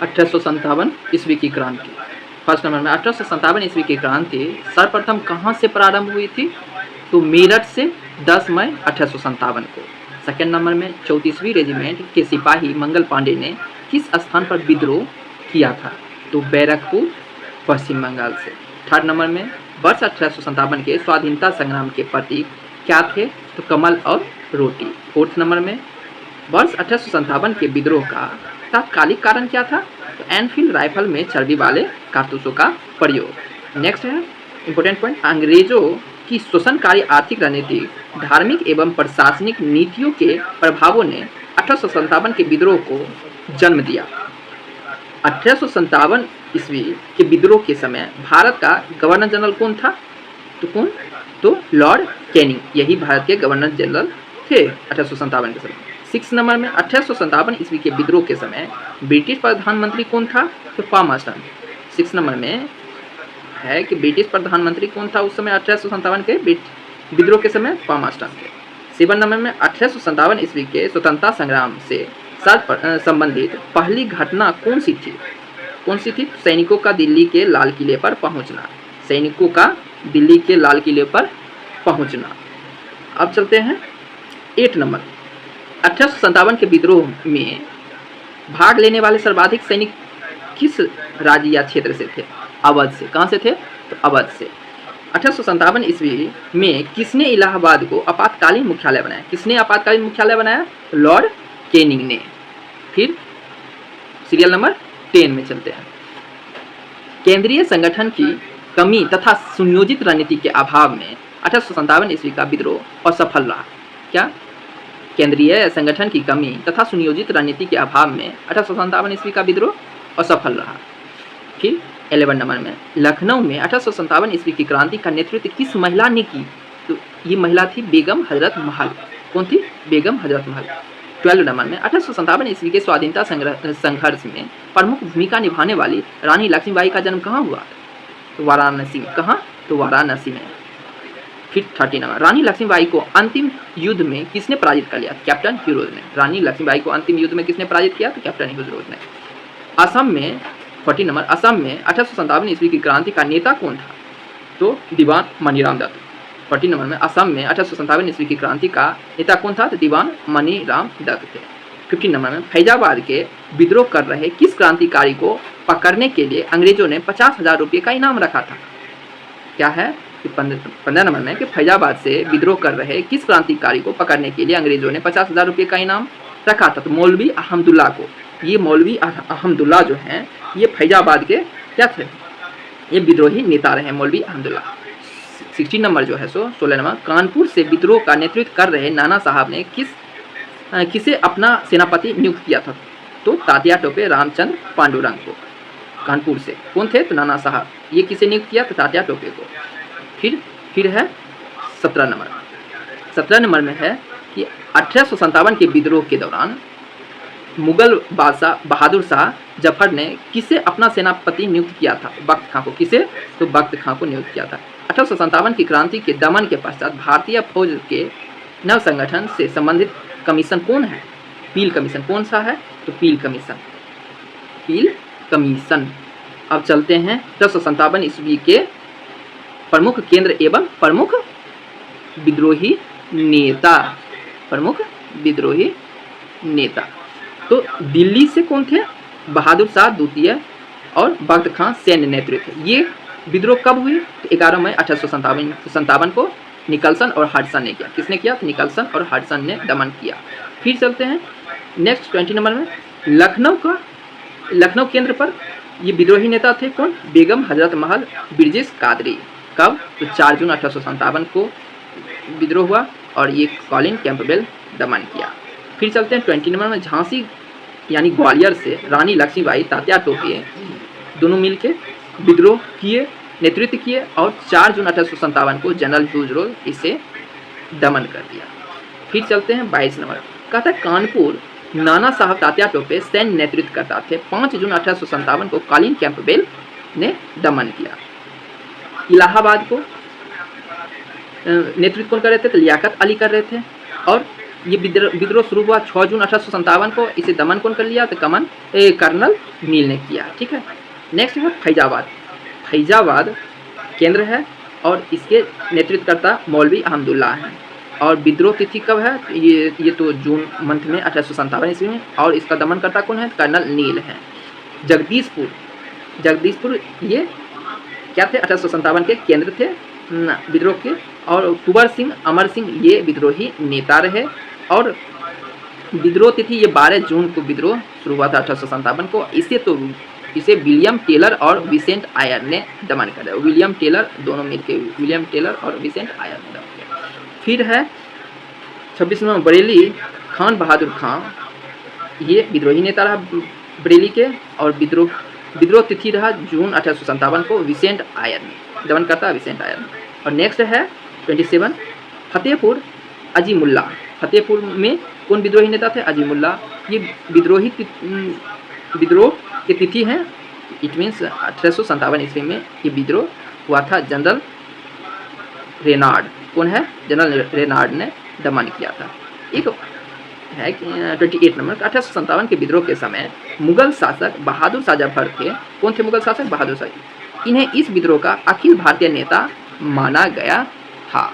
1857 ईस्वी की क्रांति। फर्स्ट नंबर में 1857 ईस्वी की क्रांति सर्वप्रथम कहाँ से प्रारंभ हुई थी? तो मेरठ से 10 मई 1857 को। सेकेंड नंबर में 34वीं रेजिमेंट के सिपाही मंगल पांडे ने किस स्थान पर विद्रोह किया था? तो बैरकपुर, पश्चिम बंगाल से। थर्ड नंबर में वर्ष 1857 के स्वाधीनता संग्राम के प्रतीक क्या थे? तो कमल और रोटी। फोर्थ नंबर में वर्ष 1857 के विद्रोह का तात्कालिक कारण क्या था? तो एनफील्ड राइफल में चर्बी वाले कारतूसों का प्रयोग। नेक्स्ट है इंपॉर्टेंट पॉइंट, अंग्रेजों की शोषणकारी आर्थिक रणनीति, धार्मिक एवं प्रशासनिक नीतियों के प्रभावों ने 1857 के विद्रोह को जन्म दिया। 1857 ईस्वी के विद्रोह के समय भारत का गवर्नर जनरल कौन था? तो कौन? तो लॉर्ड कैनिंग, यही भारत के गवर्नर जनरल थे 1857 के समय। 6 नंबर में 1857 ईस्वी के विद्रोह के समय ब्रिटिश प्रधानमंत्री कौन था? तो पामर्स्टन। 6 नंबर में है कि ब्रिटिश प्रधानमंत्री कौन था उस समय 1857 के विद्रोह के समय? पामर्स्टन थे। 7 नंबर में 1857 ईस्वी के स्वतंत्रता संग्राम से संबंधित पहली घटना कौन सी थी? कौन सी थी? सैनिकों का दिल्ली के लाल किले पर पहुंचना। सैनिकों का दिल्ली के लाल किले पर पहुंचना। अब चलते हैं 8 नंबर। 1857 के विद्रोह में भाग लेने वाले सर्वाधिक सैनिक किस राज्य या क्षेत्र से थे? अवध से। कहाँ से थे? तो अवध से। 1857 ईस्वी में किसने इलाहाबाद को आपातकालीन मुख्यालय बनाया? किसने आपातकालीन मुख्यालय बनाया? लॉर्ड कैनिंग ने। फिर सीरियल नंबर 10 में चलते हैं। केंद्रीय संगठन की कमी तथा सुनियोजित रणनीति के अभाव में 1857 ईस्वी का विद्रोह असफल रहा। क्या? केंद्रीय संगठन की कमी तथा सुनियोजित रणनीति के अभाव में 1857 ईस्वी का विद्रोह असफल रहा। फिर 11 नंबर में लखनऊ में 1857 ईस्वी की क्रांति का नेतृत्व किस महिला ने की? तो ये महिला थी बेगम हजरत महल। कौन थी? बेगम हजरत महल। 12 नंबर में 1857 ईस्वी के स्वाधीनता संघर्ष में प्रमुख भूमिका निभाने वाली रानी लक्ष्मीबाई का जन्म कहाँ हुआ? तो वाराणसी में। कहाँ? तो वाराणसी में। फिर 30 नंबर रानी लक्ष्मीबाई को अंतिम युद्ध में किसने पराजित कर लिया? कैप्टन ह्यूरोज ने। रानी लक्ष्मीबाई को अंतिम युद्ध में किसने पराजित किया? तो कैप्टन ह्यूरोज ने। असम में 40 नंबर असम में 1857 ईस्वी की क्रांति का नेता कौन था? तो दीवान मनीराम दत्त। 40 नंबर में असम में 1857 ईस्वी की क्रांति का नेता कौन था? तो दीवान मनीराम दत्त थे। 15 नंबर में फैजाबाद के विद्रोह कर रहे किस क्रांतिकारी को पकड़ने के लिए अंग्रेजों ने 50,000 रुपये का इनाम रखा था? क्या है? 15 नंबर में कि फैजाबाद से विद्रोह कर रहे किस क्रांतिकारी को पकड़ने के लिए अंग्रेजों ने 50,000 रुपये का इनाम रखा था? तो मौलवी अहमदुल्ला को। ये मौलवी अहमदुल्ला जो हैं ये फैजाबाद के क्या थे? ये विद्रोही नेता रहे मौलवी अहमदुल्ला। 16 नंबर जो है 16 नंबर कानपुर से विद्रोह का नेतृत्व कर रहे नाना साहब ने किसे अपना सेनापति नियुक्त किया था? तो तात्या टोपे रामचंद्र पांडुरंग को। कानपुर से कौन थे? तो नाना साहब। ये किसे नियुक्त किया? तो तात्या टोपे को। फिर है 17 नंबर। 17 नंबर में है कि 1857 के विद्रोह के दौरान मुगल बादशाह बहादुर शाह जफर ने किसे अपना सेनापति नियुक्त किया था? बख्त खां को। किसे? तो बख्त खां को नियुक्त किया था। 1857 की क्रांति के दमन के पश्चात भारतीय फौज के नव संगठन से संबंधित कमीशन कौन है? पील कमीशन। कौन सा है? तो पील कमीशन। पील कमीशन। अब चलते हैं 1857 ईस्वी के प्रमुख केंद्र एवं प्रमुख विद्रोही नेता। प्रमुख विद्रोही नेता तो दिल्ली से कौन थे? बहादुर शाह द्वितीय और बख्त खां सैन्य नेतृत्व। ये विद्रोह कब हुई? तो 11 मई 1857 को निकलसन और हडसन ने किया। किसने किया? तो निकलसन और हडसन ने दमन किया। फिर चलते हैं नेक्स्ट 20 नंबर में लखनऊ केंद्र पर ये विद्रोही नेता थे कौन? बेगम हजरत महल बिरजिस कादरी। कब? तो 4 जून 1857 को विद्रोह हुआ और ये कॉलिन कैंपबेल दमन किया। फिर चलते हैं 20 नंबर में झांसी यानी ग्वालियर से रानी लक्ष्मीबाई तात्या टोपे दोनों मिलकर विद्रोह किए, नेतृत्व किए और 4 जून 1857 को जनरल ह्यूज रोज इसे दमन कर दिया। फिर चलते हैं 22 नंबर। कहता है कानपुर नाना साहब तात्या टोपे सैन्य नेतृत्व करता थे। 5 जून 1857 को कॉलिन कैंपबेल ने दमन किया। इलाहाबाद को नेतृत्व कौन कर रहे थे? तो लियाकत अली कर रहे थे। और ये विद्रोह शुरू हुआ 6 जून 1857 को। इसे दमन कौन कर लिया? तो कर्नल नील ने किया। ठीक है। नेक्स्ट है फैजाबाद। फैजाबाद केंद्र है और इसके नेतृत्वकर्ता मौलवी अहमदुल्ला हैं। और विद्रोह तिथि कब है? ये तो जून मंथ में 1857 ईस्वी में। और इसका दमनकर्ता कौन है? कर्नल नील हैं। जगदीशपुर ये क्या थे? 1857 के केंद्र थे विद्रोह के। और कुंवर सिंह, अमर सिंह ये विद्रोही नेता रहे। और विद्रोह तिथि ये 12 जून को विद्रोह शुरू हुआ था 1857 को। इसे विलियम टेलर और विसेंट आयर ने दमन कर दिया। विलियम टेलर दोनों मिलकर, विलियम टेलर और विसेंट आयर ने दमन किया। फिर है 26 नंबर बरेली, खान बहादुर खां ये विद्रोही नेता रहा बरेली के। और विद्रोह तिथि रहा जून 1857 को। विसेंट आयर ने दमन करता विसेंट आयर ने। और नेक्स्ट है 27 फतेहपुर अजीमुल्ला। फतेहपुर में कौन विद्रोही नेता थे? अजीमुल्ला। ये विद्रोह की तिथि है। इट मीन्स 1857 ईस्वी में ये विद्रोह हुआ था। जनरल रेनार्ड कौन है? जनरल रेनार्ड ने दमन किया था। एक है 28 नंबर 1857 के विद्रोह के समय मुगल शासक बहादुर शाह जफर थे। कौन थे मुगल शासक? बहादुर शाह। इन्हें इस विद्रोह का अखिल भारतीय नेता माना गया था।